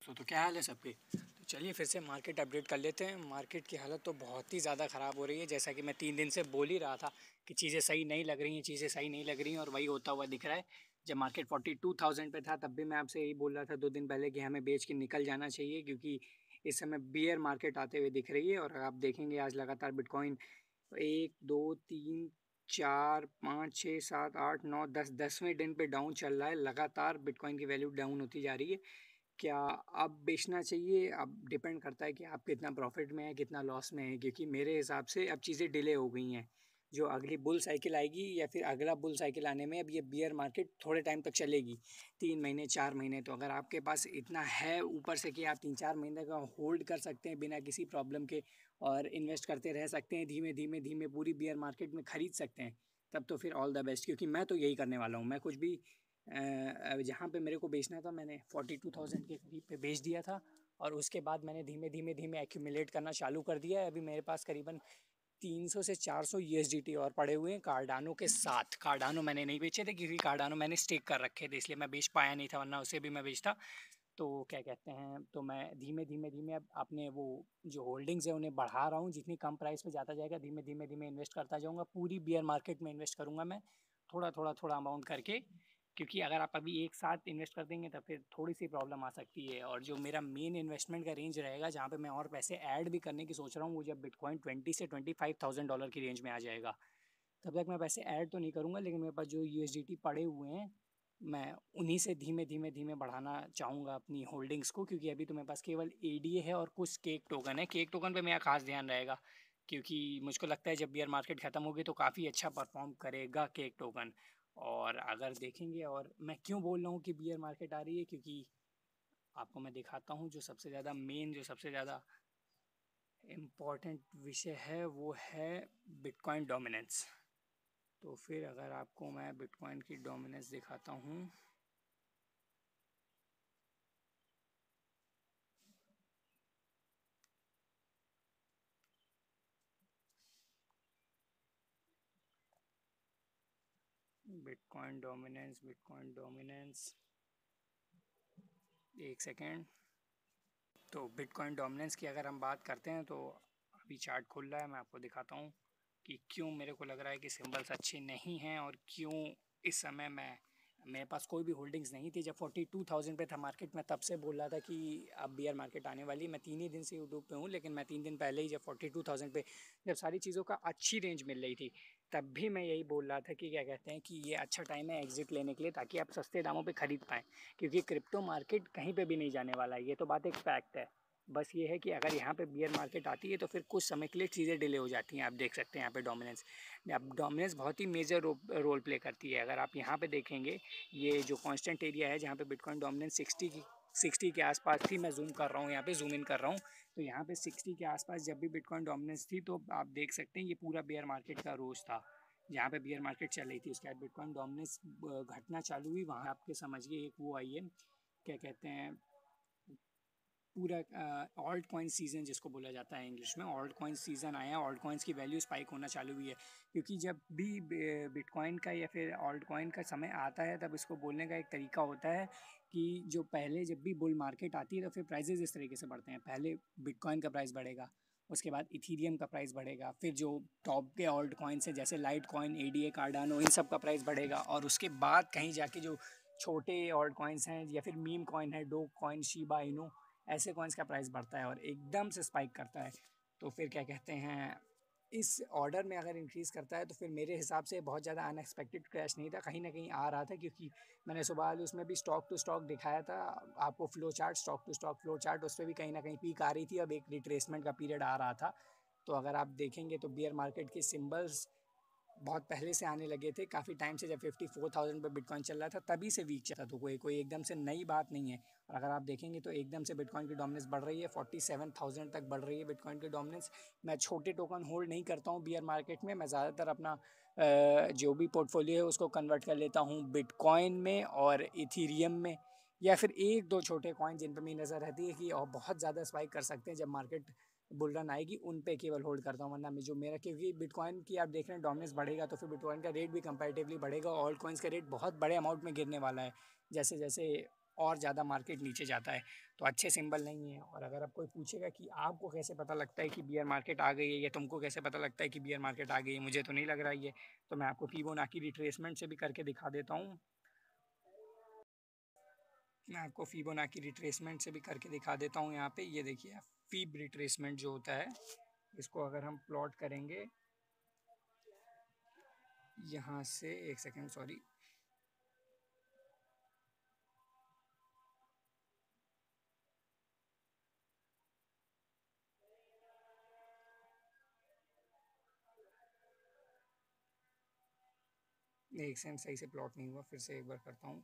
दोस्तों, तो क्या हाल है सबके। तो चलिए फिर से मार्केट अपडेट कर लेते हैं। मार्केट की हालत तो बहुत ही ज़्यादा ख़राब हो रही है, जैसा कि मैं 3 दिन से बोल ही रहा था कि चीज़ें सही नहीं लग रही हैं, चीज़ें सही नहीं लग रही हैं, और वही होता हुआ दिख रहा है। जब मार्केट 42,000 पे था तब भी मैं आपसे यही बोल रहा था 2 दिन पहले कि हमें बेच के निकल जाना चाहिए, क्योंकि इस समय बियर मार्केट आते हुए दिख रही है। और आप देखेंगे आज लगातार बिटकॉइन 1 2 3 4 5 6 7 8 9 10 10वें दिन पे डाउन चल रहा है। लगातार बिटकॉइन की वैल्यू डाउन होती जा रही है। क्या अब बेचना चाहिए? अब डिपेंड करता है कि आप कितना प्रॉफिट में है, कितना लॉस में है, क्योंकि मेरे हिसाब से अब चीज़ें डिले हो गई हैं। जो अगली बुल साइकिल आएगी या फिर अगला बुल साइकिल आने में अब ये बियर मार्केट थोड़े टाइम तक चलेगी, 3 महीने 4 महीने। तो अगर आपके पास इतना है ऊपर से कि आप 3 4 महीने का होल्ड कर सकते हैं बिना किसी प्रॉब्लम के, और इन्वेस्ट करते रह सकते हैं, धीमे धीमे धीमे पूरी बियर मार्केट में खरीद सकते हैं, तब तो फिर ऑल द बेस्ट। क्योंकि मैं तो यही करने वाला हूँ। मैं कुछ भी जहाँ पे मेरे को बेचना था मैंने 42,000 के करीब पे बेच दिया था, और उसके बाद मैंने धीमे धीमे धीमे एक्यूमुलेट करना चालू कर दिया है। अभी मेरे पास करीबन 300 से 400 यूएसडीटी और पड़े हुए हैं कार्डानो के साथ। कार्डानो मैंने नहीं बेचे थे क्योंकि कार्डानो मैंने स्टेक कर रखे थे, इसलिए मैं बेच पाया नहीं था, वरना उसे भी मैं बेचता। तो क्या कहते हैं, तो मैं धीमे धीमे धीमे अब अपने वो जो होल्डिंग्स है उन्हें बढ़ा रहा हूँ। जितनी कम प्राइस पे जाता जाएगा धीमे धीमे धीमे इन्वेस्ट करता जाऊँगा। पूरी बियर मार्केट में इन्वेस्ट करूँगा मैं, थोड़ा थोड़ा थोड़ा अमाउंट करके। क्योंकि अगर आप अभी एक साथ इन्वेस्ट कर देंगे तो फिर थोड़ी सी प्रॉब्लम आ सकती है। और जो मेरा मेन इन्वेस्टमेंट का रेंज रहेगा, जहाँ पे मैं और पैसे ऐड भी करने की सोच रहा हूँ, वो जब बिटकॉइन 20 से 25,000 डॉलर की रेंज में आ जाएगा, तब तक मैं पैसे ऐड तो नहीं करूँगा। लेकिन मेरे पास जो यूएसडीटी पड़े हुए हैं, मैं उन्हीं से धीमे धीमे धीमे बढ़ाना चाहूँगा अपनी होल्डिंग्स को। क्योंकि अभी तो मेरे पास केवल एडीए है और कुछ केक टोकन है। केक टोकन पे मेरा खास ध्यान रहेगा, क्योंकि मुझको लगता है जब बियर मार्केट ख़त्म होगी तो काफ़ी अच्छा परफॉर्म करेगा केक टोकन। और अगर देखेंगे, और मैं क्यों बोल रहा हूँ कि बियर मार्केट आ रही है, क्योंकि आपको मैं दिखाता हूँ जो सबसे ज़्यादा मेन, जो सबसे ज़्यादा इम्पॉर्टेंट विषय है, वो है बिटकॉइन डोमिनेंस। तो फिर अगर आपको मैं बिटकॉइन की डोमिनेंस दिखाता हूँ, बिटकॉइन डोमिनेंस, एक सेकेंड। तो बिटकॉइन डोमिनेंस की अगर हम बात करते हैं तो अभी चार्ट खुल रहा है, मैं आपको दिखाता हूँ कि क्यों मेरे को लग रहा है कि सिंबल्स अच्छे नहीं हैं, और क्यों इस समय मेरे पास कोई भी होल्डिंग्स नहीं थी। जब 42,000 पे था मार्केट, मैं तब से बोल रहा था कि अब बियर मार्केट आने वाली है। मैं 3 ही दिन से यूट्यूब पे हूँ, लेकिन मैं 3 दिन पहले ही जब 42,000 पे, जब सारी चीज़ों का अच्छी रेंज मिल रही थी, तब भी मैं यही बोल रहा था कि क्या कहते हैं कि ये अच्छा टाइम है एग्जिट लेने के लिए, ताकि आप सस्ते दामों पे खरीद पाएँ। क्योंकि क्रिप्टो मार्केट कहीं पे भी नहीं जाने वाला है, ये तो बात एक फैक्ट है। बस ये है कि अगर यहाँ पे बियर मार्केट आती है तो फिर कुछ समय के लिए चीज़ें डिले हो जाती हैं। आप देख सकते हैं यहाँ पे डोमिनेंस, अब डोमिनेंस बहुत ही मेजर रोल प्ले करती है। अगर आप यहाँ पे देखेंगे, ये जो कांस्टेंट एरिया है जहाँ पे बिटकॉइन डोमिनेंस 60 के आसपास थी, मैं जूम कर रहा हूँ, यहाँ पे जूम इन कर रहा हूँ, तो यहाँ पे 60 के आसपास जब भी बिटकॉइन डोमिनेंस थी, तो आप देख सकते हैं ये पूरा बियर मार्केट का रोज था, जहाँ पे बियर मार्केट चल रही थी। उसके बाद बिटकॉइन डोमिनेंस घटना चालू हुई, वहाँ आपके समझिए एक वो आई है, क्या कहते हैं, पूरा ऑल्ट कॉइन सीज़न जिसको बोला जाता है इंग्लिश में, ऑल्ट कॉइन सीज़न आया, ऑल्ट कॉइन्स की वैल्यू स्पाइक होना चालू हुई है। क्योंकि जब भी बिटकॉइन का या फिर ऑल्ट कॉइन का समय आता है, तब इसको बोलने का एक तरीका होता है कि जो पहले जब भी बुल मार्केट आती है तो फिर प्राइजेज़ इस तरीके से बढ़ते हैं। पहले बिटकॉइन का प्राइस बढ़ेगा, उसके बाद इथीरियम का प्राइस बढ़ेगा, फिर जो टॉप के ऑल्ट कॉइन्स हैं जैसे लाइट कॉइन, एडीए, कार्डानो, इन सब का प्राइस बढ़ेगा, और उसके बाद कहीं जाके जो छोटे ऑल्ट कॉइन्स हैं या फिर मीम कॉइन है, डोग कॉइन, शिबा इनू, ऐसे कॉइन्स का प्राइस बढ़ता है और एकदम से स्पाइक करता है। तो फिर क्या कहते हैं, इस ऑर्डर में अगर इंक्रीज़ करता है तो फिर मेरे हिसाब से बहुत ज़्यादा अनएक्सपेक्टेड क्रैश नहीं था, कहीं ना कहीं आ रहा था। क्योंकि मैंने सुबह वाली उसमें भी स्टॉक टू स्टॉक दिखाया था आपको, flow chart, stock to stock flow chart, उस पर भी कहीं ना कहीं पीक आ रही थी, अब एक रिट्रेसमेंट का पीरियड आ रहा था। तो अगर आप देखेंगे तो बियर मार्केट के सिंबल्स बहुत पहले से आने लगे थे, काफ़ी टाइम से। जब 54,000 पे बिटकॉइन चल रहा था तभी से वीक चला था, तो कोई एकदम से नई बात नहीं है। और अगर आप देखेंगे तो एकदम से बिटकॉइन की डोमिनेंस बढ़ रही है, 47,000 तक बढ़ रही है बिटकॉइन की डोमिनेंस। मैं छोटे टोकन होल्ड नहीं करता हूँ बियर मार्केट में, मैं ज़्यादातर अपना जो भी पोर्टफोलियो है उसको कन्वर्ट कर लेता हूँ बिटकॉइन में और इथीरियम में, या फिर एक दो छोटे कॉइन जिन पर मेरी नज़र रहती है कि और बहुत ज़्यादा स्पाइक कर सकते हैं जब मार्केट बुल रन आएगी, उन पे केवल होल्ड करता हूँ। वरना मैं जो मेरा, क्योंकि बिटकॉइन की आप देख रहे हैं डोमिनेंस बढ़ेगा तो फिर बिटकॉइन का रेट भी कंपैरेटिवली बढ़ेगा, ऑल्ट कॉइन्स का रेट बहुत बड़े अमाउंट में गिरने वाला है जैसे जैसे और ज़्यादा मार्केट नीचे जाता है, तो अच्छे सिंबल नहीं है। और अगर आप कोई पूछेगा कि आपको कैसे पता लगता है कि बियर मार्केट आ गई है, या तुमको कैसे पता लगता है कि बियर मार्केट आ गई है, मुझे तो नहीं लग रहा है ये, तो मैं आपको फिबोनाची रिट्रेसमेंट से भी करके दिखा देता हूँ। मैं आपको फिबोनाची रिट्रेसमेंट से भी करके दिखा देता हूँ। यहाँ पे ये देखिए, फीब रिट्रेसमेंट जो होता है, इसको अगर हम प्लॉट करेंगे यहाँ से, एक सेकेंड सॉरी, एक सेकंड, सही से प्लॉट नहीं हुआ, फिर से एक बार करता हूँ।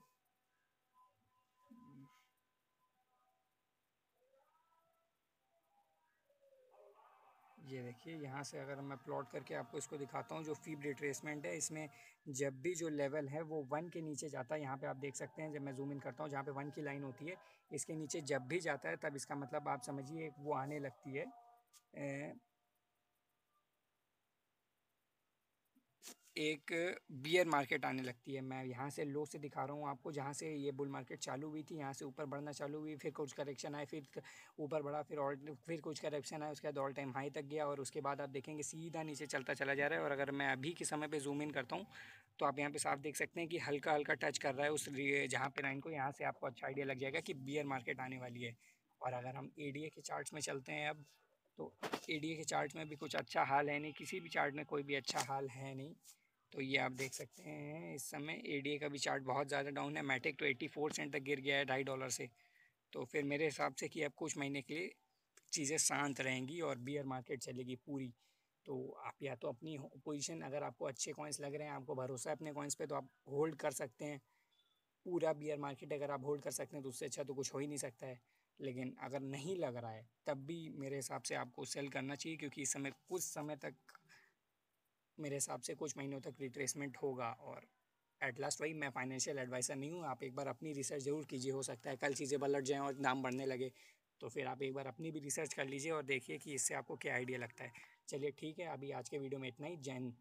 ये देखिए, यहाँ से अगर मैं प्लॉट करके आपको इसको दिखाता हूँ, जो फीब रिट्रेसमेंट है, इसमें जब भी जो लेवल है वो 1 के नीचे जाता है, यहाँ पे आप देख सकते हैं, जब मैं जूम इन करता हूँ जहाँ पे 1 की लाइन होती है, इसके नीचे जब भी जाता है, तब इसका मतलब आप समझिए वो आने लगती है एक बियर मार्केट आने लगती है। मैं यहाँ से लो से दिखा रहा हूँ आपको, जहाँ से ये बुल मार्केट चालू हुई थी, यहाँ से ऊपर बढ़ना चालू हुई, फिर कुछ करेक्शन आए, फिर ऊपर बढ़ा, फिर कुछ करेक्शन आया, उसके बाद ऑल टाइम हाई तक गया, और उसके बाद आप देखेंगे सीधा नीचे चलता चला जा रहा है। और अगर मैं अभी के समय पे जूम इन करता हूँ, तो आप यहाँ पे साफ देख सकते हैं कि हल्का हल्का टच कर रहा है उस जहाँ पे लाइन को, यहाँ से आपको अच्छा आइडिया लग जाएगा कि बियर मार्केट आने वाली है। और अगर हम एडीए के चार्ट्स में चलते हैं अब, तो एडीए के चार्ट में भी कुछ अच्छा हाल है नहीं, किसी भी चार्ट में कोई भी अच्छा हाल है नहीं। तो ये आप देख सकते हैं, इस समय एडीए का भी चार्ट बहुत ज़्यादा डाउन है। मैटिक तो 84 सेंट तक गिर गया है $2.5 से। तो फिर मेरे हिसाब से कि अब कुछ महीने के लिए चीज़ें शांत रहेंगी और बियर मार्केट चलेगी पूरी। तो आप या तो अपनी पोजीशन, अगर आपको अच्छे कॉइन्स लग रहे हैं, आपको भरोसा है अपने कॉइन्स पे, तो आप होल्ड कर सकते हैं पूरा बियर मार्केट। अगर आप होल्ड कर सकते हैं तो उससे अच्छा तो कुछ हो ही नहीं सकता है। लेकिन अगर नहीं लग रहा है, तब भी मेरे हिसाब से आपको सेल करना चाहिए, क्योंकि इस समय कुछ समय तक, मेरे हिसाब से कुछ महीनों तक रिट्रेसमेंट होगा। और एट लास्ट वही, मैं फाइनेंशियल एडवाइज़र नहीं हूँ, आप एक बार अपनी रिसर्च ज़रूर कीजिए। हो सकता है कल चीज़ें पलट जाएँ और दाम बढ़ने लगे, तो फिर आप एक बार अपनी भी रिसर्च कर लीजिए और देखिए कि इससे आपको क्या आइडिया लगता है। चलिए ठीक है, अभी आज के वीडियो में इतना ही। जय हिंद।